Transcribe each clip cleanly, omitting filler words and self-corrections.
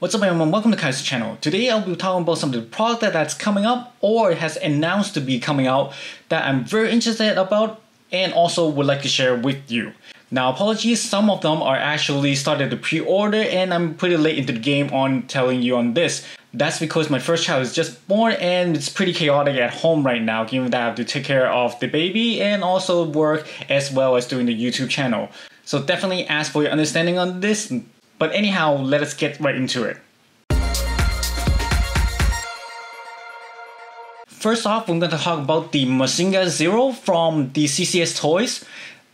What's up everyone, welcome to Kai's channel. Today I'll be talking about some of the product that's coming up or has announced to be coming out that I'm very interested about and also would like to share with you. Now apologies, some of them are actually started to pre-order and I'm pretty late into the game on telling you on this. That's because my first child is just born and it's pretty chaotic at home right now, given that I have to take care of the baby and also work as well as doing the YouTube channel. So definitely ask for your understanding on this. But anyhow, let us get right into it. First off, I'm going to talk about the Masinga Zero from the CCS Toys.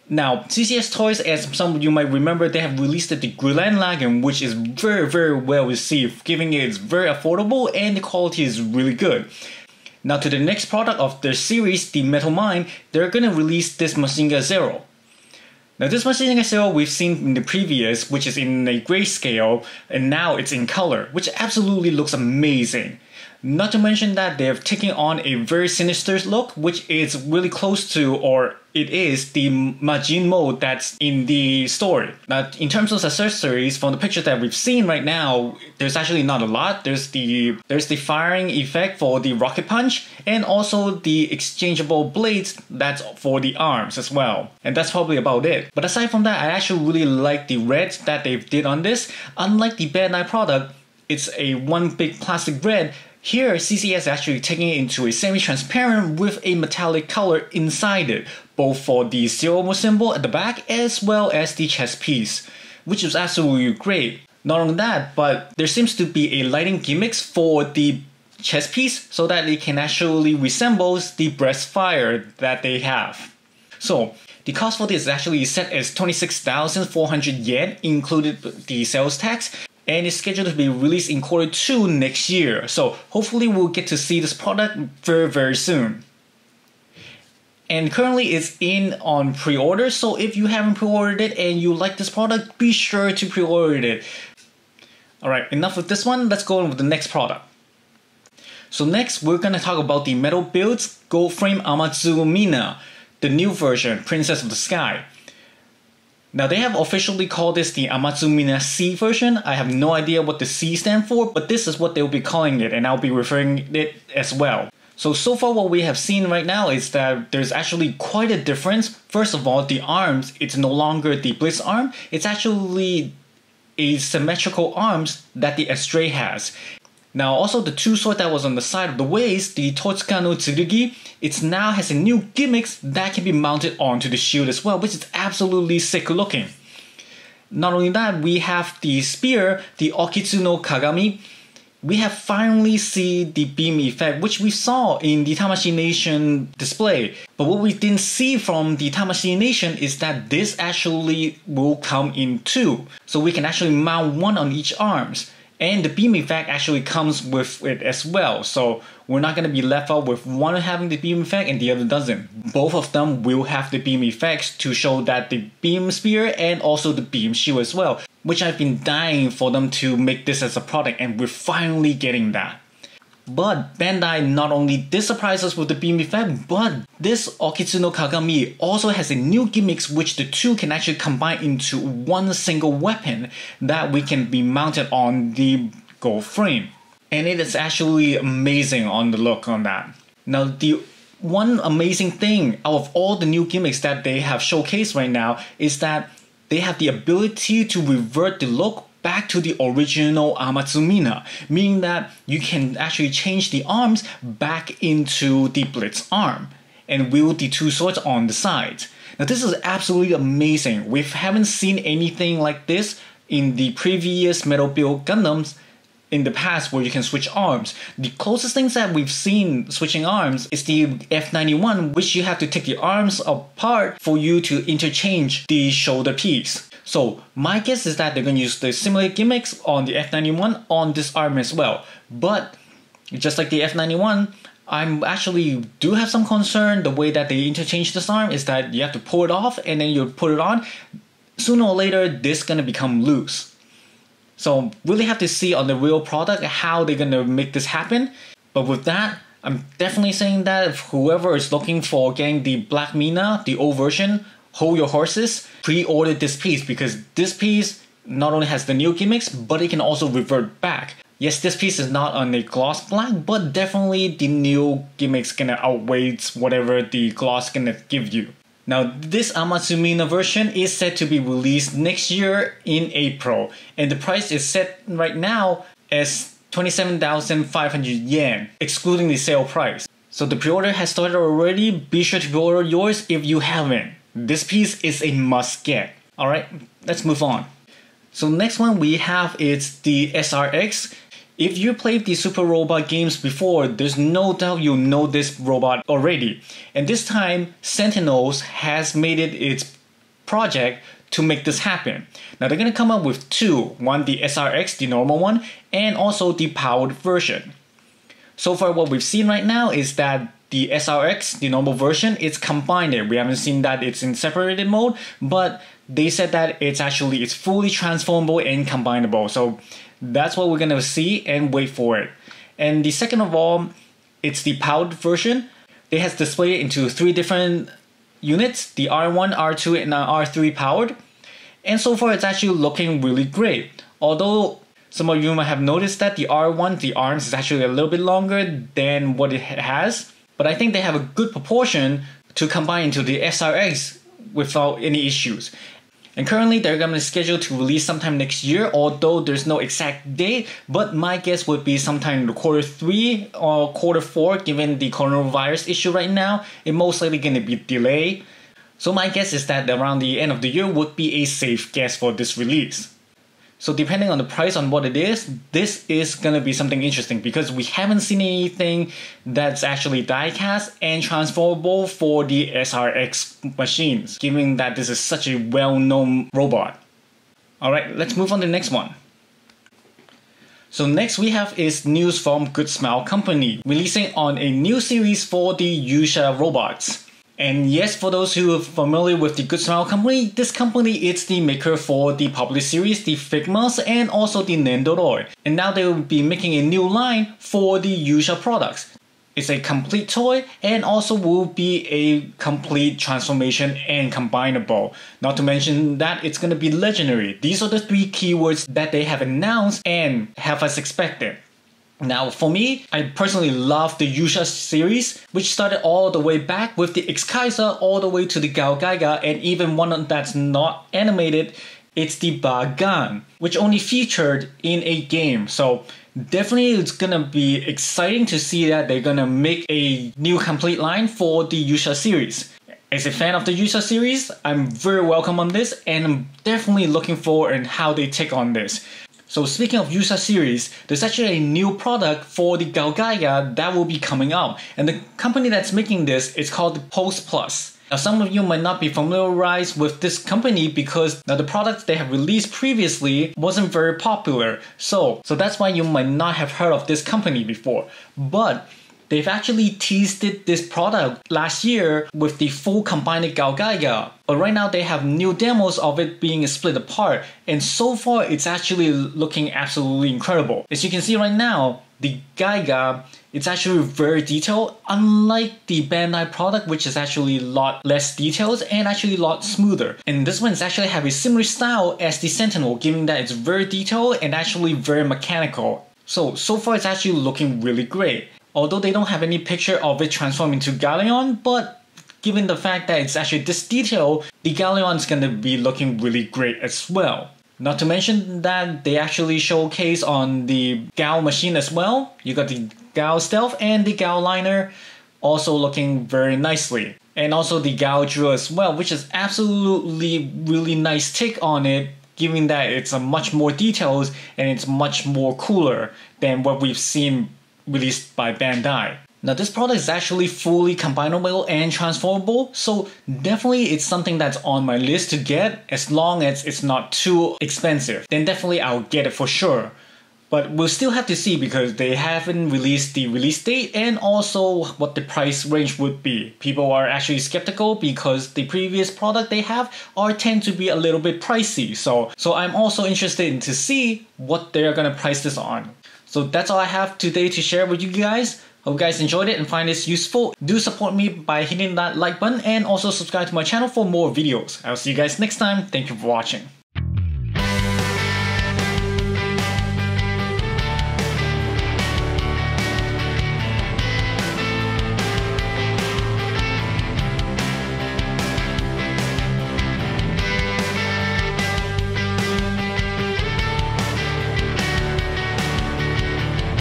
Now, CCS Toys, as some of you might remember, they have released the Guerlain Lagan, which is very well received, giving it very affordable and the quality is really good. Now to the next product of their series, the Metal Mine, they're going to release this Masinga Zero. Now this Masinga Zero we've seen in the previous, which is in a grayscale, and now it's in color, which absolutely looks amazing. Not to mention that they're taking on a very sinister look, which is really close to, or it is, the Majin mode that's in the story. Now in terms of accessories, from the pictures that we've seen right now, there's actually not a lot. There's the firing effect for the rocket punch, and also the exchangeable blades that's for the arms as well. And that's probably about it. But aside from that, I actually really like the red that they did on this. Unlike the Bandai product, it's a one big plastic red. Here, CCS is actually taking it into a semi-transparent with a metallic color inside it, both for the Zero symbol at the back as well as the chest piece, which is absolutely great. Not only that, but there seems to be a lighting gimmicks for the chest piece so that it can actually resemble the breast fire that they have. So, the cost for this is actually set as 26,400 yen, included the sales tax. And it's scheduled to be released in Q2 next year. So hopefully we'll get to see this product very soon. And currently it's in on pre-order, so if you haven't pre-ordered it and you like this product, be sure to pre-order it. Alright, enough with this one, let's go on with the next product. So next we're gonna talk about the Metal Builds Gold Frame Amazumina, the new version, Princess of the Sky. Now they have officially called this the Amazumina C version. I have no idea what the C stands for, but this is what they'll be calling it and I'll be referring it as well. So far what we have seen right now is that there's actually quite a difference. First of all, the arms, it's no longer the Blitz arm, it's actually a symmetrical arms that the Astray has. Now also the two sword that was on the side of the waist, the Totsuka no Tsurugi, it now has a new gimmicks that can be mounted onto the shield as well, which is absolutely sick looking. Not only that, we have the spear, the Okitsu no Kagami. We have finally seen the beam effect, which we saw in the Tamashii Nation display. But what we didn't see from the Tamashii Nation is that this actually will come in two. So we can actually mount one on each arms. And the beam effect actually comes with it as well, so we're not going to be left out with one having the beam effect and the other doesn't. Both of them will have the beam effects to show that the beam spear and also the beam shield as well, which I've been dying for them to make this as a product and we're finally getting that. But Bandai not only did surprise us with the beam effect, but this Okitsu no Kagami also has a new gimmicks which the two can actually combine into one single weapon that we can be mounted on the gold frame. And it is actually amazing on the look on that. Now the one amazing thing out of all the new gimmicks that they have showcased right now is that they have the ability to revert the look back to the original Amazumina, meaning that you can actually change the arms back into the Blitz arm and wield the two swords on the sides. Now this is absolutely amazing. We haven't seen anything like this in the previous Metal Build Gundams in the past where you can switch arms. The closest things that we've seen switching arms is the F91, which you have to take the arms apart for you to interchange the shoulder piece. So my guess is that they're going to use the similar gimmicks on the F91 on this arm as well. But just like the F91, I actually do have some concern the way that they interchange this arm is that you have to pull it off and then you put it on. Sooner or later, this is going to become loose. So really have to see on the real product how they're going to make this happen. But with that, I'm definitely saying that if whoever is looking for getting the Black Mina, the old version, hold your horses, pre-order this piece because this piece not only has the new gimmicks, but it can also revert back. Yes, this piece is not on a gloss black, but definitely the new gimmicks gonna outweigh whatever the gloss gonna give you. Now, this Amatsumina version is set to be released next year in April, and the price is set right now as 27,500 yen, excluding the sale price. So the pre-order has started already. Be sure to pre-order yours if you haven't. This piece is a must get. Alright, let's move on. So next one we have is the SRX. If you played the Super Robot games before, there's no doubt you know this robot already. And this time, Sentinels has made it its project to make this happen. Now they're gonna come up with two. One, the SRX, the normal one, and also the powered version. So far what we've seen right now is that the SRX, the normal version, it's combined. We haven't seen that it's in separated mode, but they said that it's fully transformable and combinable. So that's what we're gonna see and wait for it. And the second of all, it's the powered version. It has displayed into three different units, the R1, R2, and R3 powered. And so far it's actually looking really great. Although some of you might have noticed that the R1, the arms is actually a little bit longer than what it has. But I think they have a good proportion to combine into the SRX without any issues. And currently they're going to schedule to release sometime next year, although there's no exact date, but my guess would be sometime in the Q3 or Q4, given the coronavirus issue right now. It's most likely going to be delayed. So my guess is that around the end of the year would be a safe guess for this release. So depending on the price on what it is, this is going to be something interesting because we haven't seen anything that's actually die-cast and transferable for the SRX machines, given that this is such a well-known robot. Alright, let's move on to the next one. So next we have is news from Good Smile Company, releasing on a new series for the Yusha robots. And yes, for those who are familiar with the Good Smile Company, this company is the maker for the popular series, the Figmas, and also the Nendoroid. And now they will be making a new line for the Yusha products. It's a complete toy and also will be a complete transformation and combinable. Not to mention that it's going to be legendary. These are the three keywords that they have announced and have us expected. Now for me, I personally love the Yusha series, which started all the way back with the X-Kaiser all the way to the Gao Gaiga, and even one that's not animated, it's the Bagan, which only featured in a game. So definitely it's gonna be exciting to see that they're gonna make a new complete line for the Yusha series. As a fan of the Yusha series, I'm very welcome on this and I'm definitely looking forward to how they take on this. So speaking of Yusha series, there's actually a new product for the Gao Gaiga that will be coming out. And the company that's making this is called the Post Plus. Now some of you might not be familiarized with this company because now the products they have released previously wasn't very popular. So that's why you might not have heard of this company before. But they've actually teased this product last year with the full combined Gao Gaiga. But right now they have new demos of it being split apart. And so far it's actually looking absolutely incredible. As you can see right now, the Gaiga, it's actually very detailed, unlike the Bandai product, which is actually a lot less details and actually a lot smoother. And this one is actually have a similar style as the Sentinel, given that it's very detailed and actually very mechanical. So far it's actually looking really great. Although they don't have any picture of it transforming into Galleon, but given the fact that it's actually this detail, the Galleon is gonna be looking really great as well. Not to mention that they actually showcase on the Gao machine as well. You got the Gao Stealth and the Gao Liner also looking very nicely. And also the Gao Drill as well, which is absolutely really nice take on it, given that it's a much more details and it's much more cooler than what we've seen released by Bandai. Now this product is actually fully combinable and transformable, so definitely it's something that's on my list to get as long as it's not too expensive. Then definitely I'll get it for sure. But we'll still have to see because they haven't released the release date and also what the price range would be. People are actually skeptical because the previous product they have tend to be a little bit pricey. So I'm also interested in to see what they're gonna price this on. So that's all I have today to share with you guys. Hope you guys enjoyed it and find this useful. Do support me by hitting that like button and also subscribe to my channel for more videos. I'll see you guys next time. Thank you for watching.